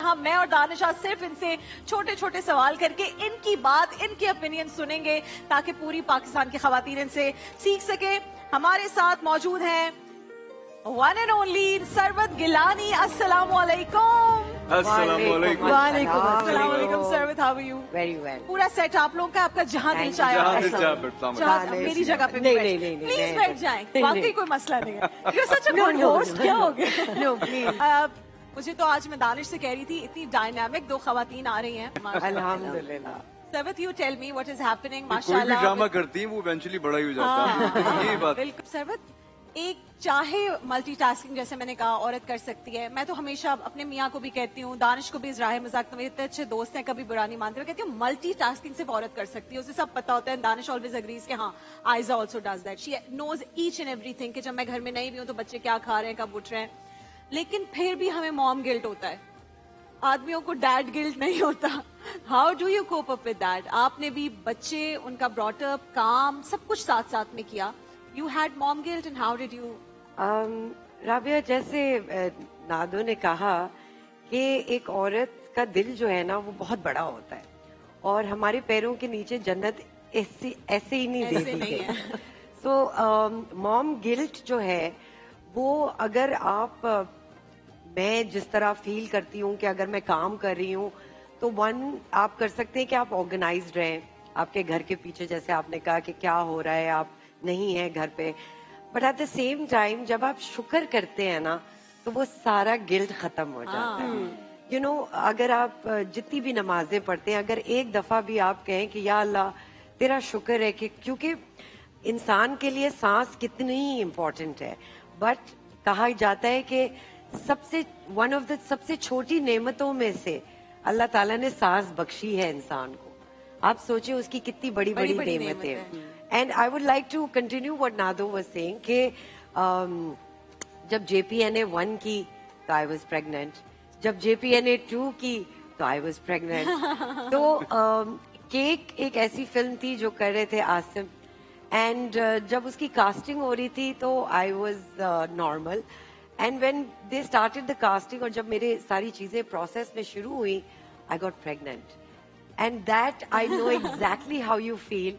हम मैं और दानिश आज सिर्फ इनसे छोटे छोटे सवाल करके इनकी बात, इनके ओपिनियन सुनेंगे ताकि पूरी पाकिस्तान की खवातीन इनसे सीख सके। हमारे साथ मौजूद हैं one and only Sarwat Gilani. अस्सलाम वालेकुम। अस्सलामुअलैकुम। वालेकुम Sarwat, how are you? Very well. पूरा सेट आप लोगों का, आपका जहां दिल चाहे जहाँ दिल चाहे बैठता हूँ। मेरी जगह पे नहीं, प्लीज नहीं, बैठ जाएं, नहीं, वाकई नहीं। कोई मसला नहीं है। You're such a good no, host, no, क्या no. हो गया? No, please. मुझे तो आज मैं दानिश से कह रही थी, इतनी डायनामिक दो खवातीन आ रही हैं। अल्हम्दुलिल्लाह। Sarwat, you tell me what is happening. कोई भी माशाल्लाह ड्रामा करती है वो इवेंचुअली बड़ा ही हो जाता है। यही बात। बिल्कुल सरवत, एक चाहे मल्टीटास्किंग जैसे मैंने कहा औरत कर सकती है। मैं तो हमेशा अपने मियाँ को भी कहती हूँ, दानिश को भी इस राह मजाक, तो मेरे इतने अच्छे दोस्त हैं, कभी बुरा नहीं मानते। मैं कहती हूँ मल्टीटास्किंग सिर्फ औरत कर सकती है, उसे सब पता होता है। दानिश ऑलवेज अग्रीज कि हाँ, आयजा also does that, she knows each and everything कि जब मैं घर में नहीं भी हूँ तो बच्चे क्या खा रहे हैं, कब उठ रहे हैं। लेकिन फिर भी हमें मॉम गिल्ट होता है, आदमियों को डैड गिल्ट नहीं होता। How do you cope up with that? आपने भी बच्चे, उनका ब्रॉटअप, काम, सब कुछ साथ साथ में किया। You had mom guilt and how did you? Rabia, जैसे नादो ने कहा कि एक औरत का दिल जो है ना वो बहुत बड़ा होता है और हमारे पैरों के नीचे जन्नत ऐसे ही नहीं ऐसे देती नहीं है। सो मॉम गिल्ट जो है वो, अगर आप मैं जिस तरह फील करती हूँ कि अगर मैं काम कर रही हूँ तो वन आप कर सकते हैं कि आप ऑर्गेनाइज्ड रहें आपके घर के पीछे, जैसे आपने कहा कि क्या हो रहा है, आप नहीं है घर पे। But at the same time जब आप शुक्र करते हैं ना तो वो सारा गिल्ट खत्म हो जाता है। यू नो, अगर आप जितनी भी नमाजें पढ़ते हैं, अगर एक दफा भी आप कहें कि या अल्लाह तेरा शुक्र है कि, क्योंकि इंसान के लिए सांस कितनी इम्पोर्टेंट है। बट कहा जाता है कि वन ऑफ द सबसे छोटी नेमतों में से अल्लाह ताला ने सांस बख्शी है इंसान को। आप सोचिए उसकी कितनी बड़ी बड़ी नेमतें हैं। And I would like to continue what नादो वाज सेइंग कि जब JPNA 1 की तो आई वाज प्रेग्नेंट, जब JPNA 2 की तो आई वाज प्रेग्नेंट। तो केक एक ऐसी फिल्म थी जो कर रहे थे आसिम, एंड जब उसकी कास्टिंग हो रही थी तो I was normal, and when they started the casting और जब मेरे सारी चीजें प्रोसेस में शुरू हुई, I got pregnant. And that I know exactly how you feel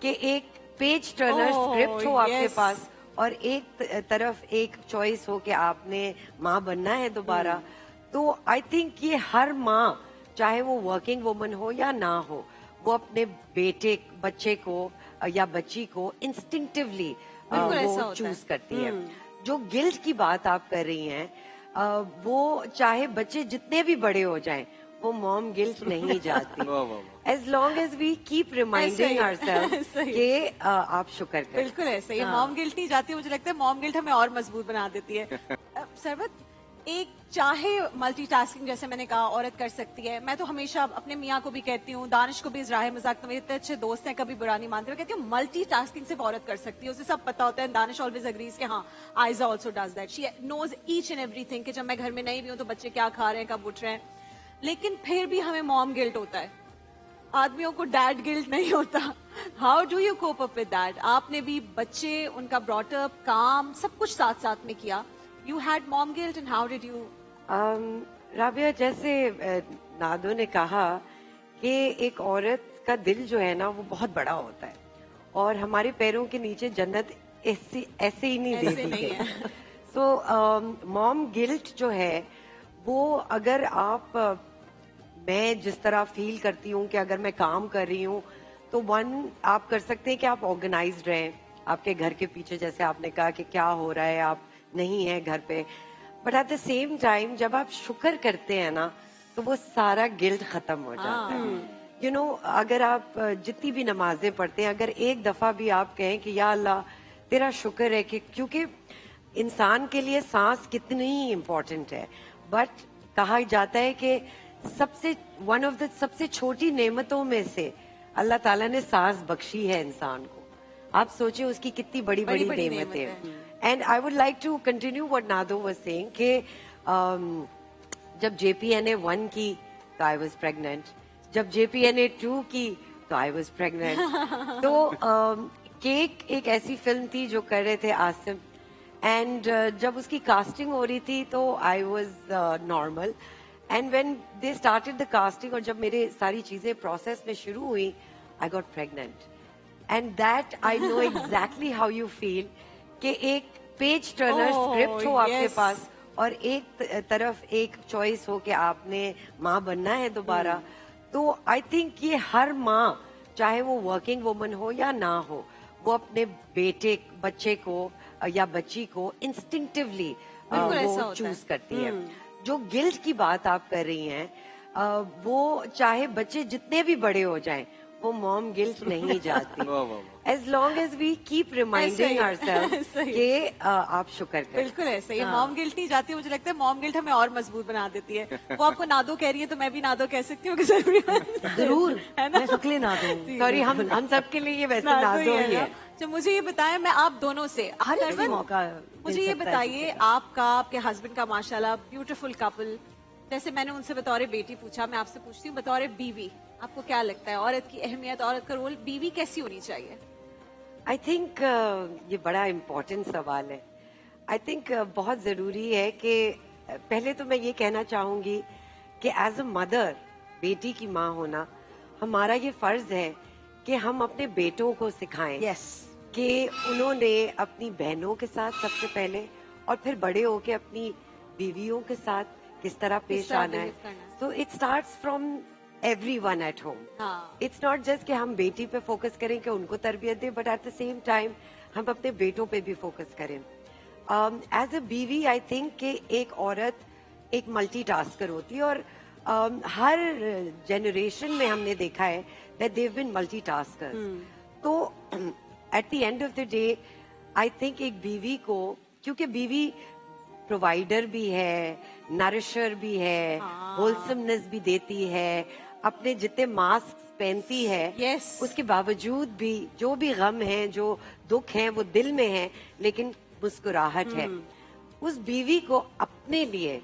कि एक पेज टर्नर स्क्रिप्ट हो आपके पास और एक तरफ एक चॉइस हो कि आपने माँ बनना है दोबारा। तो आई थिंक ये हर माँ, चाहे वो वर्किंग वुमन हो या ना हो, वो अपने बच्चे को या बच्ची को इंस्टिंक्टिवली वो चूज करती है। जो गिल्ट की बात आप कर रही हैं, वो चाहे बच्चे जितने भी बड़े हो जाएं, वो मॉम गिल्ट नहीं जाती। As long as we keep reminding ourselves कि आप शुक्र करें। बिल्कुल ऐसे ही मॉम गिल्ट नहीं जाती। मुझे लगता है मॉम गिल्ट हमें और मजबूत बना देती है। सरवत, एक चाहे मल्टीटास्किंग जैसे मैंने कहा औरत कर सकती है। मैं तो हमेशा अपने मियाँ को भी कहती हूँ, दानिश को भी इस राह मजाक, तो मेरे इतने अच्छे दोस्त हैं, कभी बुरा नहीं मानते। मैं कहती हूँ मल्टीटास्किंग सिर्फ औरत कर सकती है, उसे सब पता होता है। दानिश ऑलवेज अग्रीज कि हाँ, आयजा also does that, she knows each and everything कि जब मैं घर में नहीं भी हूँ तो बच्चे क्या खा रहे हैं, कब उठ रहे हैं। लेकिन फिर भी हमें मॉम गिल्ट होता है, आदमियों को डैड गिल्ट नहीं होता। How do you cope up with that? आपने भी बच्चे, उनका ब्रॉटअप, काम, सब कुछ साथ साथ में किया। You had mom guilt and how did you? Rabia, जैसे नादो ने कहा कि एक औरत का दिल जो है ना वो बहुत बड़ा होता है और हमारे पैरों के नीचे जन्नत ऐसे ही नहीं देती है। सो मॉम गिल्ट जो है वो, अगर आप मैं जिस तरह फील करती हूँ कि अगर मैं काम कर रही हूँ तो वन आप कर सकते हैं कि आप ऑर्गेनाइज्ड रहें आपके घर के पीछे, जैसे आपने कहा कि क्या हो रहा है, आप नहीं है घर पे। But at the same time जब आप शुक्र करते हैं ना तो वो सारा गिल्ट खत्म हो जाता है। यू नो, अगर आप जितनी भी नमाजें पढ़ते हैं, अगर एक दफा भी आप कहें कि या अल्लाह तेरा शुक्र है कि, क्योंकि इंसान के लिए सांस कितनी इम्पोर्टेंट है। बट कहा जाता है कि वन ऑफ द सबसे छोटी नेमतों में से अल्लाह ताला ने सांस बख्शी है इंसान को। आप सोचिए उसकी कितनी बड़ी बड़ी नेमतें हैं। And I would like to continue what नादो वाज सेइंग कि जब JPNA 1 की तो आई वाज प्रेग्नेंट, जब JPNA 2 की तो आई वाज प्रेग्नेंट। तो केक एक ऐसी फिल्म थी जो कर रहे थे आसिम, एंड जब उसकी कास्टिंग हो रही थी तो I was normal, and when they started the casting, और जब मेरे सारी चीजें प्रोसेस में शुरू हुई, I got pregnant. And that I know exactly how you feel कि एक पेज टर्नर Oh, स्क्रिप्ट हो आपके yes. पास और एक तरफ एक चॉइस हो कि आपने माँ बनना है दोबारा. तो आई थिंक ये हर माँ, चाहे वो वर्किंग वुमन हो या ना हो, वो अपने बच्चे को या बच्ची को इंस्टिंक्टिवली बिल्कुल ऐसा वो होता है. चूज करती है. जो गिल्ट की बात आप कर रही हैं, वो चाहे बच्चे जितने भी बड़े हो जाएं, वो मॉम गिल्ट नहीं जाती. वाह, वाह, वाह. As long as we keep reminding ऐसा आवरसेल्व्स ही. कि आप शुक्र करें. बिल्कुल ऐसे ही हाँ. मॉम गिल्ट नहीं जाती. मुझे लगता है मॉम गिल्ट हमें और मजबूत बना देती है. वो आपको नादो कह रही है तो मैं भी नादो कह सकती हूँ कि जरूरी जरूर, है ना. मैं सबके लिए ना दूं. सॉरी, हम सबके लिए ये वैसे नादो नादो ही ही है है. ना. तो मुझे ये बताएं, मैं आप दोनों से हर एक सरवन, मौका मिल मुझे ये सकता है बताइए, किसी का. आपका आपके हस्बैंड का माशाल्लाह ब्यूटीफुल कपल, जैसे मैंने उनसे बतौर बेटी पूछा, मैं आपसे पूछती हूँ बतौर बीवी, आपको क्या लगता है औरत की अहमियत, औरत का रोल, बीवी कैसी होनी चाहिए? आई थिंक ये बड़ा इम्पोर्टेंट सवाल है. आई थिंक बहुत जरूरी है कि पहले तो मैं ये कहना चाहूंगी कि एज अ मदर, बेटी की माँ होना, हमारा ये फर्ज है कि हम अपने बेटों को सिखाएं यस, कि उन्होंने अपनी बहनों के साथ सबसे पहले और फिर बड़े होके अपनी बीवियों के साथ किस तरह पेश तरह आना है. behave करना है. तो it starts from everyone at home. हाँ. It's not just कि हम बेटी पे फोकस करें कि उनको तरबियत दें, but at the same time हम अपने बेटों पे भी फोकस करें. एज अ बीवी आई थिंक कि एक औरत एक मल्टीटास्कर होती है, और हर जनरेशन में हमने देखा है that they've been multitaskers. तो at the end of the day I think एक बीवी को, क्योंकि बीवी प्रोवाइडर भी है, नरिशर भी है, होलसमनेस भी देती है, अपने जितने मास्क पहनती है, Yes. उसके बावजूद भी जो भी गम है, जो दुख है, वो दिल में है, लेकिन मुस्कुराहट है. उस बीवी को अपने लिए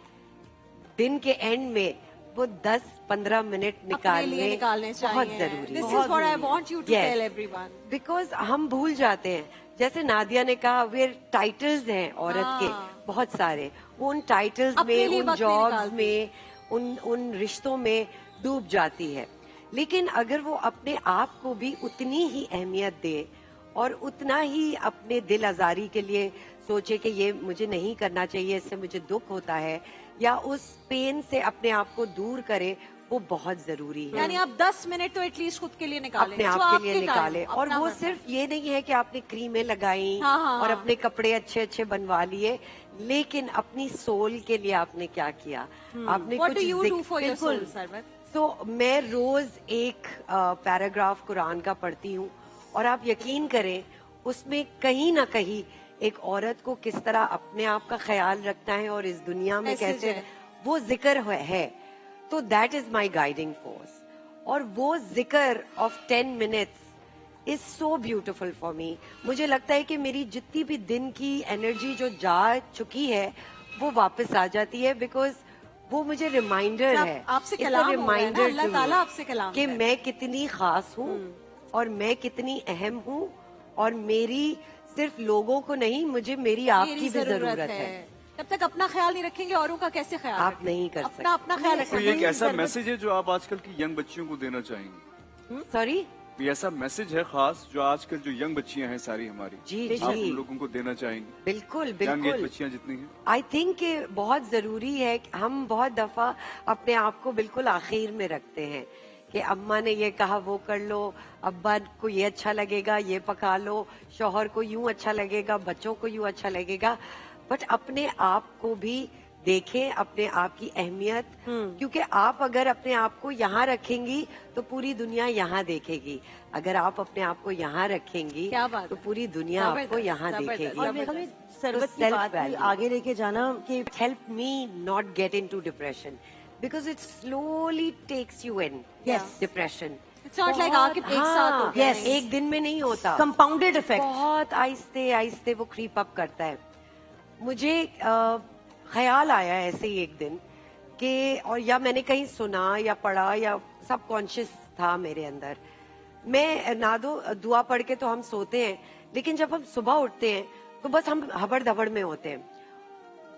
दिन के एंड में वो 10-15 मिनट अपने लिए निकालने चाहिए. बहुत जरूरी This है. is what I want you to tell everyone. Because हम भूल जाते हैं, जैसे नादिया ने कहा, वे टाइटल्स हैं औरत के बहुत सारे, वो उन टाइटल्स अपने में, लिए उन वक्त नहीं जॉब्स निकालती. में, उन रिश्तों में डूब जाती है. लेकिन अगर वो अपने आप को भी उतनी ही अहमियत दे और उतना ही अपने दिल आजारी के लिए सोचे कि ये मुझे नहीं करना चाहिए, इससे मुझे दुख होता है, या उस पेन से अपने आप को दूर करे, वो बहुत जरूरी है. यानी आप 10 मिनट तो एटलीस्ट खुद के लिए निकालें, अपने जो आप के आपके लिए time, निकाले. और अपना वो वक्त. सिर्फ ये नहीं है कि आपने क्रीमें लगाई हाँ, हाँ, और हाँ. अपने कपड़े अच्छे अच्छे बनवा लिए, लेकिन अपनी सोल के लिए आपने क्या किया, आपने What कुछ do you do for your soul, बिल्कुल. सरवत? तो मैं रोज एक पैराग्राफ कुरान का पढ़ती हूँ, और आप यकीन करें उसमें कहीं ना कहीं एक औरत को किस तरह अपने आप का ख्याल रखना है और इस दुनिया में Message कैसे है. वो जिक्र है. तो that is my guiding force. और वो जिक्र of 10 minutes is so beautiful for me. मुझे लगता है कि मेरी जितनी भी दिन की एनर्जी जो जा चुकी है, वो वापस आ जाती है, बिकॉज वो मुझे रिमाइंडर है, आपसे कलाम हो गया ना, अल्लाह ताला आपसे कलाम कि है. मैं कितनी खास हूँ और मैं कितनी अहम हूँ, और मेरी सिर्फ लोगों को नहीं, मुझे मेरी आपकी मेरी भी जरूरत है. जब तक अपना ख्याल नहीं रखेंगे, औरों का कैसे ख्याल आप रखेंगे? नहीं कर अपना अपना ख्याल तो रखेंगे. ये एक ऐसा मैसेज है जो आप आजकल की यंग बच्चियों को देना चाहेंगे? सॉरी. ये ऐसा मैसेज है खास जो आजकल जो यंग बच्चियां हैं सारी हमारी, जी, आप जी. उन लोगों को देना चाहेंगे? बिल्कुल यंग एज बिल्कुल. बच्चियां जितनी हैं. आई थिंक बहुत जरूरी है कि हम बहुत दफा अपने आप को बिल्कुल आखिर में रखते हैं कि अम्मा ने ये कहा वो कर लो, अब्बा को ये अच्छा लगेगा ये पका लो, शौहर को यूं अच्छा लगेगा, बच्चों को यूं अच्छा लगेगा. बट अपने आप को भी देखें, अपने आप की अहमियत, क्योंकि आप अगर अपने आप को यहाँ रखेंगी तो पूरी दुनिया यहाँ देखेगी. अगर आप अपने आप को यहाँ रखेंगी क्या बात तो है. पूरी दुनिया आपको जबरदस्त, यहाँ जबरदस्त. देखेगी. और मेरे ख्याल में सरवत की self बात भी value. आगे लेके जाना कि help me not get into depression because it slowly takes you in. Yes. Depression. It's not like आके एक साथ हो गया. yes, एक दिन में नहीं होता. Compounded effect. बहुत आहिस्ते आहिस्ते वो क्रीप अप करता है. मुझे ख्याल आया ऐसे ही एक दिन कि, और या मैंने कहीं सुना या पढ़ा या सबकॉन्शियस था मेरे अंदर, मैं नादो दुआ पढ़ के तो हम सोते हैं, लेकिन जब हम सुबह उठते हैं तो बस हम हबड़ दबड़ में होते हैं.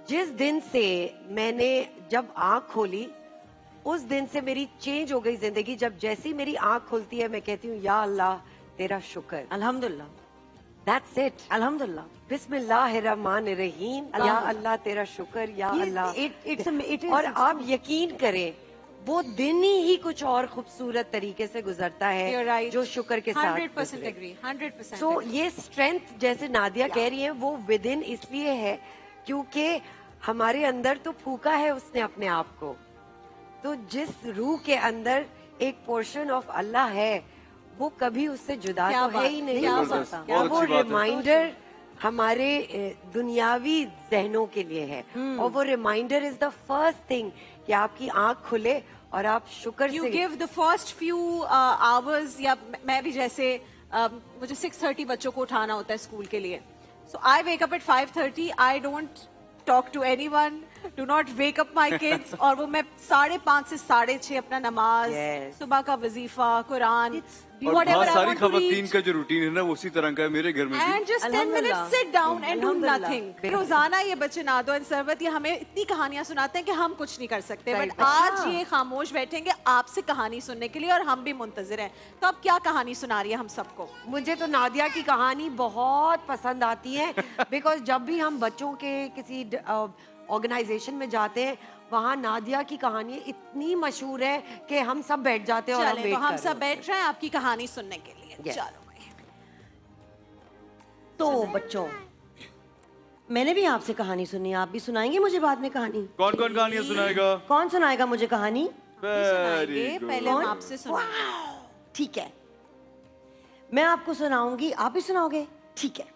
जिस दिन से मैंने जब आंख खोली उस दिन से मेरी चेंज हो गई जिंदगी। जब जैसी मेरी आंख खुलती है मैं कहती हूँ या अल्लाह तेरा शुक्र। अल्हम्दुलिल्लाह, दैट्स इट। अल्हम्दुलिल्लाह। बिस्मिल्लाहिर्रहमानिर्रहीम। या अल्लाह तेरा शुक्र, या अल्लाह। it is- और आप यकीन करें वो दिन ही कुछ और खूबसूरत तरीके से गुजरता You're है right. जो शुक्र के साथ 100% agree. 100% सो agree. ये स्ट्रेंथ जैसे नादिया कह रही है वो विद इन इसलिए है क्योंकि हमारे अंदर तो फूका है उसने अपने आप को। तो जिस रूह के अंदर एक पोर्शन ऑफ अल्लाह है वो कभी उससे जुदा क्या तो है बात, ही नहीं। क्या हो बात, सकता। क्या और वो अच्छी बात है। रिमाइंडर हमारे दुनियावी जहनों के लिए है और वो reminder is the first thing कि आपकी आंख खुले और आप शुक्र You से give the first few hours, या मैं भी जैसे मुझे 6:30 बच्चों को उठाना होता है स्कूल के लिए, so I wake up at 5:30. I don't talk to anyone, do not wake up my kids. और वो मैं 5:30 से 6:30 अपना नमाज, Yes. सुबह का वजीफा, कुरान, और whatever बहुत I सारी want to खवातीन reach. का जो रूटीन है ना वो उसी तरह का है मेरे घर में भी। And just 10 Alhamdulillah. minutes sit down and do Alhamdulillah. nothing. रोजाना ये बच्चे नादो और सरवत ये हमें इतनी कहानियां सुनाते हैं कि हम कुछ नहीं कर सकते, सही बट बात। आज ये खामोश बैठेंगे आपसे कहानी सुनने के लिए और हम भी मुंतजिर हैं। तो अब क्या कहानी सुना रही है हम सबको? मुझे तो नादिया की कहानी बहुत पसंद आती है बिकॉज जब भी हम बच्चों के किसी ऑर्गेनाइजेशन में जाते हैं वहाँ नादिया की कहानी इतनी मशहूर है कि हम सब बैठ जाते हैं और हम चलें, तो वेट हम कर सब रहे बैठ रहे हैं आपकी कहानी सुनने के लिए। Yes. चलो भाई। तो बच्चों, मैंने भी आपसे कहानी सुनी, आप भी सुनाएंगे मुझे बाद में कहानी? कौन कौन कहानियां सुनाएगा? कौन सुनाएगा मुझे कहानी? वेरी सुनाएंगे, पहले हम आपसे सुनाएंगे। ठीक है, मैं आपको सुनाऊंगी, आप भी सुनाओगे? ठीक है।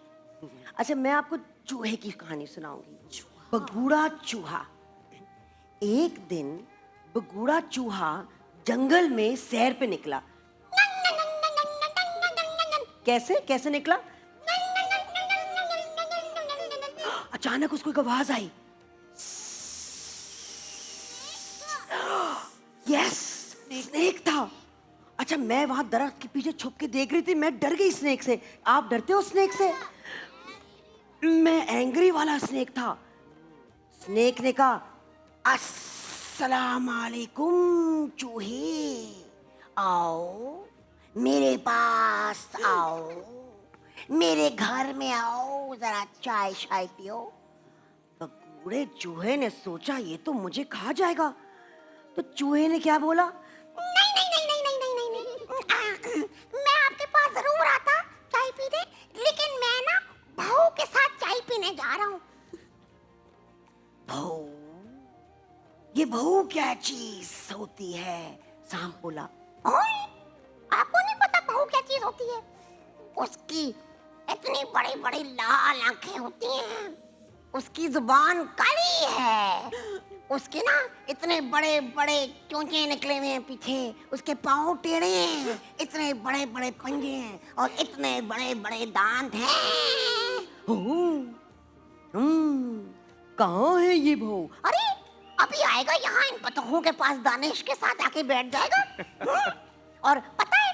अच्छा, मैं आपको चूहे की कहानी सुनाऊंगी। बगूड़ा चूहा। एक दिन बगूड़ा चूहा जंगल में सैर पे निकला। कैसे कैसे निकला? अचानक उसको एक आवाज आई। यस, स्नेक था। अच्छा, मैं वहां दरख्त के पीछे छुप के देख रही थी, मैं डर गई स्नेक से। आप डरते हो स्नेक से? मैं एंग्री वाला स्नेक था। स्नेक ने कहा, अस्सलाम वालेकुम चूहे, आओ मेरे पास आओ, मेरे घर में आओ, जरा चाय शाय पियो। बूढ़े चूहे ने सोचा ये तो मुझे खा जाएगा, तो चूहे ने क्या बोला? नहीं नहीं नहीं नहीं नहीं नहीं नहीं नहीं मैं आपके पास जरूर आता चाय पीने, लेकिन मैं ना बहू के साथ चाय पीने जा रहा हूँ। बहू? ये बहू क्या चीज होती है? सांप बोला। ओए, आपको नहीं पता बहू क्या चीज होती है? उसकी इतनी बड़ी बड़ी लाल आंखें होती हैं, उसकी जुबान काली है, उसके ना इतने बड़े बड़े चोंचे निकले हुए हैं पीछे, उसके पाँव टेढ़े हैं, इतने बड़े बड़े पंजे हैं और इतने बड़े बड़े दांत हैं। कहाँ है ये बहू? अरे अभी आएगा यहाँ, इन बतखों के पास दानिश के साथ आके बैठ जाएगा। और पता है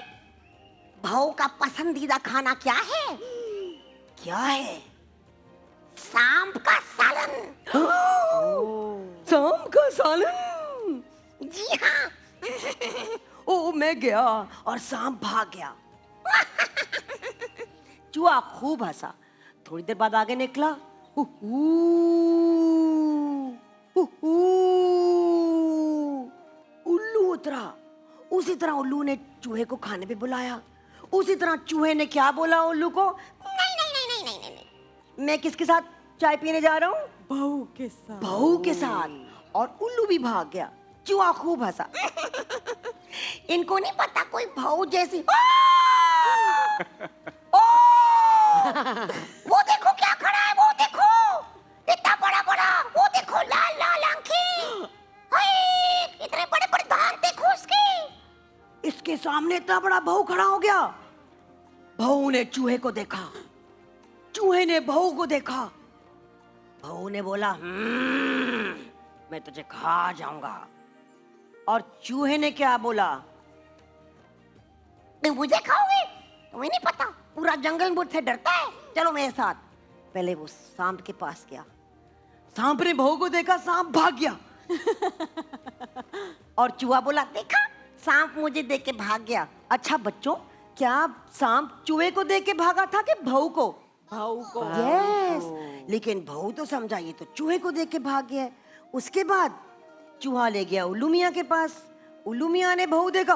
बहू का पसंदीदा खाना क्या है? क्या है? सांप का सालन। सांप का सालन? जी हाँ। ओ, मैं गया और सांप भाग गया। चूहा खूब हंसा। थोड़ी देर बाद आगे निकला। उल्लू उतरा। उसी तरह उल्लू ने चूहे को खाने पे बुलाया। उसी तरह चूहे ने क्या बोला उल्लू को? नहीं नहीं नहीं नहीं नहीं नहीं। मैं किसके साथ चाय पीने जा रहा हूँ? बहू के साथ। बहू के साथ। और उल्लू भी भाग गया। चूहा खूब हंसा। इनको नहीं पता कोई बहू जैसी। वो देखो क्या खड़ा है, वो देखो इतना बड़ा बड़ा, वो देखो लाल लाल आंखें, हाय, इतने बड़े बड़े दांत देखो उसके। इसके सामने इतना बड़ा बहू खड़ा हो गया। बहू ने चूहे को देखा, चूहे ने बहू को देखा। बहू ने बोला, मैं तुझे खा जाऊंगा। और चूहे ने क्या बोला? तुम मुझे खाओगे? तुम्हें नहीं पता पूरा जंगल मुझसे डरता है, चलो मेरे साथ। पहले वो सांप के पास गया। सांप ने बहू को देखा, सांप भाग गया। और चूहा बोला, देखा सांप मुझे देख के भाग गया। अच्छा बच्चों, क्या सांप चूहे को देख के भागा था कि बहू को? भाऊ को। यस, लेकिन बहू तो समझा ये तो चूहे को देख के भाग गया है। उसके बाद चूहा ले गया उल्लू मियां के पास। उल्लू मियां ने बहू देखा,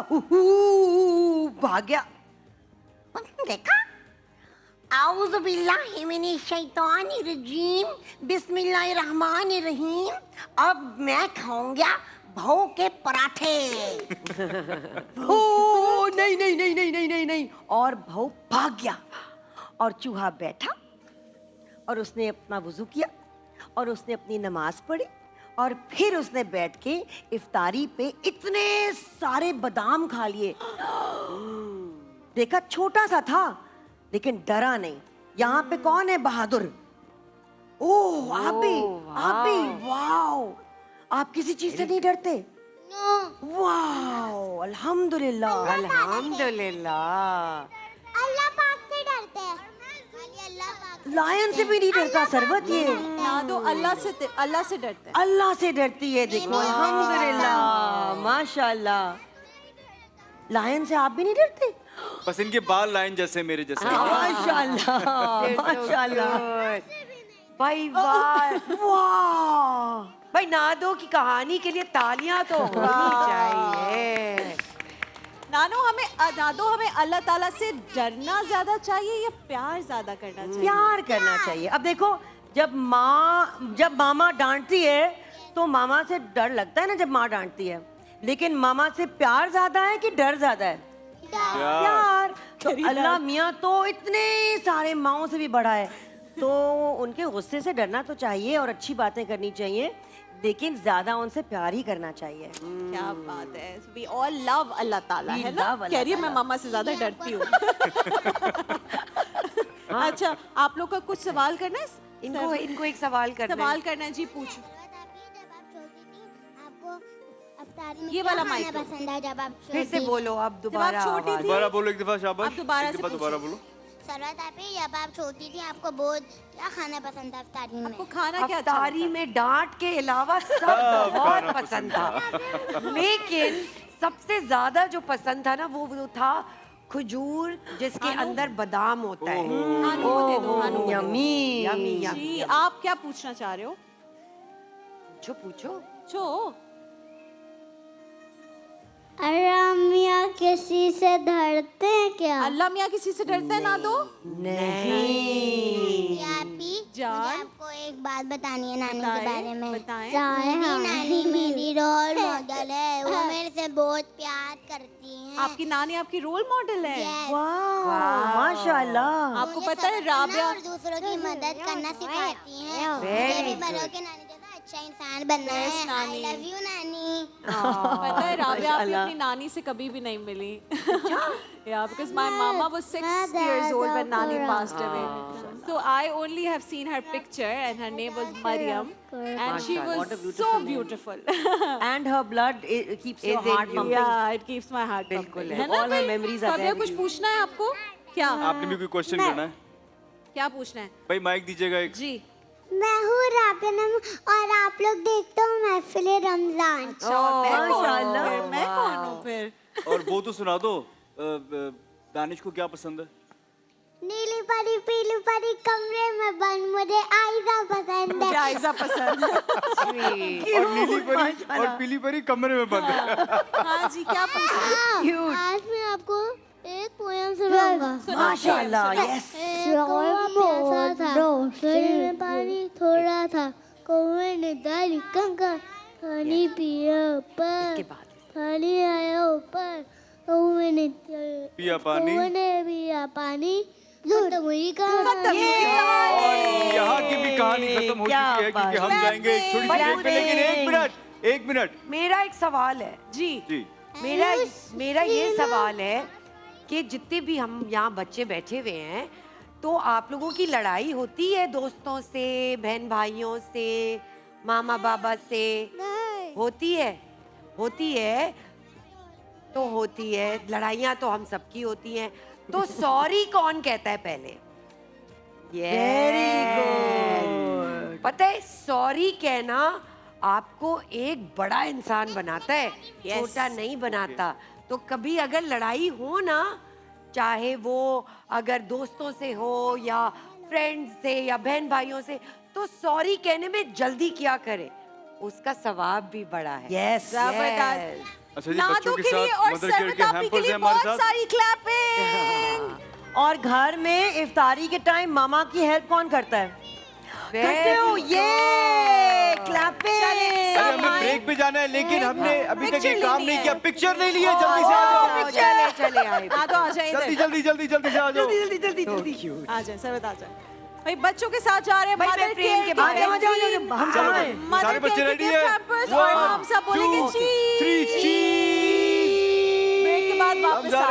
भाग गया। देखा, आऊज़ु बिल्लाहि मिनश शैतानिर रजीम, बिस्मिल्लाहिर्रहमानिर्रहीम। अब मैं खाऊंगा बहू के पराठे। ओ नहीं नहीं नहीं नहीं नहीं नहीं नहीं, और बहू भाग गया। और चूहा बैठा और उसने अपना वुजू किया और उसने अपनी नमाज पढ़ी और फिर उसने बैठ के इफ्तारी पे इतने सारे बादाम खा लिए। देखा छोटा सा था लेकिन डरा नहीं। यहाँ पे कौन है बहादुर? ओह आप भी, आप भी, वाह, आप किसी चीज से नहीं डरते? वाह, अल्हम्दुलिल्लाह, अल्हम्दुलिल्लाह। अल्लाह पाक से डरते हैं। अल्लाह पाक लायन से भी नहीं डरता सरबत ये। ना तो अल्लाह से डरते हैं। अल्लाह से डरती है, देखो अल्हम्दुलिल्लाह, माशाल्लाह। लायन से आप भी नहीं डरते? बस इनके बाल लाइन जैसे मेरे जैसे। माशाल्लाह, माशाल्लाह। भाई वाह, वाह, भाई नादो की कहानी के लिए तालियां तो होनी चाहिए। नानो हमें अल्लाह ताला से डरना ज्यादा चाहिए या प्यार ज्यादा करना चाहिए? प्यार करना चाहिए। अब देखो, जब मामा डांटती है तो मामा से डर लगता है ना जब माँ डांटती है, लेकिन मामा से प्यार ज्यादा है कि डर ज्यादा है? प्यार। तो अल्लाह मियाँ तो इतने सारे माओं से भी बड़ा है, तो उनके गुस्से से डरना तो चाहिए और अच्छी बातें करनी चाहिए, लेकिन ज्यादा उनसे प्यार ही करना चाहिए। क्या बात है। We all love अल्लाह ताला, We है ना? love अल्लाह कह रही है मैं ताला। मामा से ज्यादा डरती हूँ। अच्छा, आप लोग का कुछ सवाल करना है? इनको एक सवाल करना है। सवाल करना है जी, पूछो। ये वाला माइक दो। पसंद है जब आप फिर से बोलो आप दोबारा जब आप छोटी आवाज। थी। दोबारा बोलो एक दफा, शाबाश। आप दोबारा एक से दफा दोबारा बोलो। सरवत आपी, जब आप छोटी थी आपको बहुत क्या खाना पसंद था इफ्तारी में? आपको खाना क्या अच्छा अफ्तारी लगता है? में डांट के अलावा सब बहुत पसंद था, लेकिन सबसे ज्यादा जो पसंद था ना वो था खजूर जिसके अंदर बादाम होता है। नानू को दे दो, नानू को दे दो। यम्मी, यम्मी जी, यम्मी। आप क्या पूछना चाह रहे हो? पूछो पूछो। जो अल्लाह मियाँ किसी से डरते हैं क्या? अल्लाह मियाँ किसी से डरते हैं ना? दो नहीं। आपी, जान। मुझे आपको एक बात बतानी है नानी के बताएं, बारे में। बताएं। मेरी नानी मेरी रोल मॉडल है, वो मेरे से बहुत प्यार करती हैं। आपकी नानी आपकी रोल मॉडल है? Yes. वाह, माशाल्लाह। आपको मुझे पता है सबक करना राबिया और दूसरों की मदद करना सिखाती हैं। Very मुझे भी good. बड़ों के नानी जैसा अच्छा इंसान बनना Yes, है। नानी। I love you नानी। पता है राबिया आपने माशाल्लाह। अपनी नानी से कभी भी नहीं मिली। Yeah, because my mama was 6 years old when Nani passed away. So I only have seen her picture and her name was Mariam and she What a was so beautiful. And her blood keeps your Is in heart you. pumping. Yeah, it keeps my heart बिल्कुल pumping. है। है ना All her भाई? memories are Rabia, there with कुछ you. पूछना है आपको? क्या? आपने भी कोई क्वेश्चन करना है? क्या पूछना है? भाई माइक दीजिएगा एक। जी। मैं हूँ राबिया और आप लोग देखते हो महफिल रमजान। मैं कौन हूँ माशाल्लाह। फिर? मैं कौन हूँ फिर? और वो तो सुना दो, दानिश को क्या पसंद है? नीली परी पीली परी कमरे में बंद, मुझे आयजा पसंद मुझे है। आयजा पसंद है। और नीली परी और पीली परी कमरे में बंद है। हाँ जी, क्या पूछना है? आज मैं आपको एक पोयम सुनाऊंगा। माशाल्लाह, yes. कौवा प्यासा था, शरीर में पानी थोड़ा था, कौवे ने डाली कंकर, पानी पिया ऊपर, पानी आया ऊपर, कौवे ने पिया पानी। कौवे ने पिया पानी, खत्म हुई कहानी। और यहाँ की भी कहानी खत्म हो क्या चुकी है क्योंकि हम बात जाएंगे एक छोटी सी ब्रेक पे, लेकिन एक मिनट मेरा एक सवाल है। जी। जी। मेरा ये सवाल है कि जितने भी हम यहाँ बच्चे बैठे हुए हैं, तो आप लोगों की लड़ाई होती है दोस्तों से, बहन भाइयों से, मामा बाबा से? होती है, होती है, तो होती है। लड़ाइयाँ तो हम सबकी होती हैं, तो सॉरी कौन कहता है पहले? Very good. पता है, सॉरी कहना आपको एक बड़ा इंसान बनाता है, Yes. छोटा नहीं बनाता। तो कभी अगर लड़ाई हो ना, चाहे वो अगर दोस्तों से हो या फ्रेंड्स से या बहन भाइयों से, तो सॉरी कहने में जल्दी किया करे, उसका सवाब भी बड़ा है। यस जबरदस्त। अच्छा जी, नादों बच्चों के के लिए साथ और मदर केयर सरबत के आपी के हैम्पर्स लिए हैं हमारे बहुत साथ। सारी क्लैपिंग। और घर में इफ्तारी के टाइम मामा की हेल्प कौन करता है? करते हो ये क्लैपिंग। अरे हमें ब्रेक पे जाना है, लेकिन हमने अभी तक ये पिक्चर काम लेनी नहीं है। किया। पिक्चर नहीं लिया, जल्दी से आ जाओ। चले चले आए। आ तो आ जाए जल्दी इधर, जल्दी जल्दी जल्दी से आ जाओ। जल्दी जल्दी जल्दी आ जाए सरबत आ जाए। भाई बच्चों के साथ जा रहे हैं भाई, मैं मदर फ्रेम केयर के के बाहर लिए जाओ, टीम। हम कहाँ हैं? मदर सारे बच्चे केयर के रेडी गिफ्ट है? हैम्पर्स और हम सब बोलेंगे 1, 2, चीज। 3 चीज। ब्रेक के बाद वापस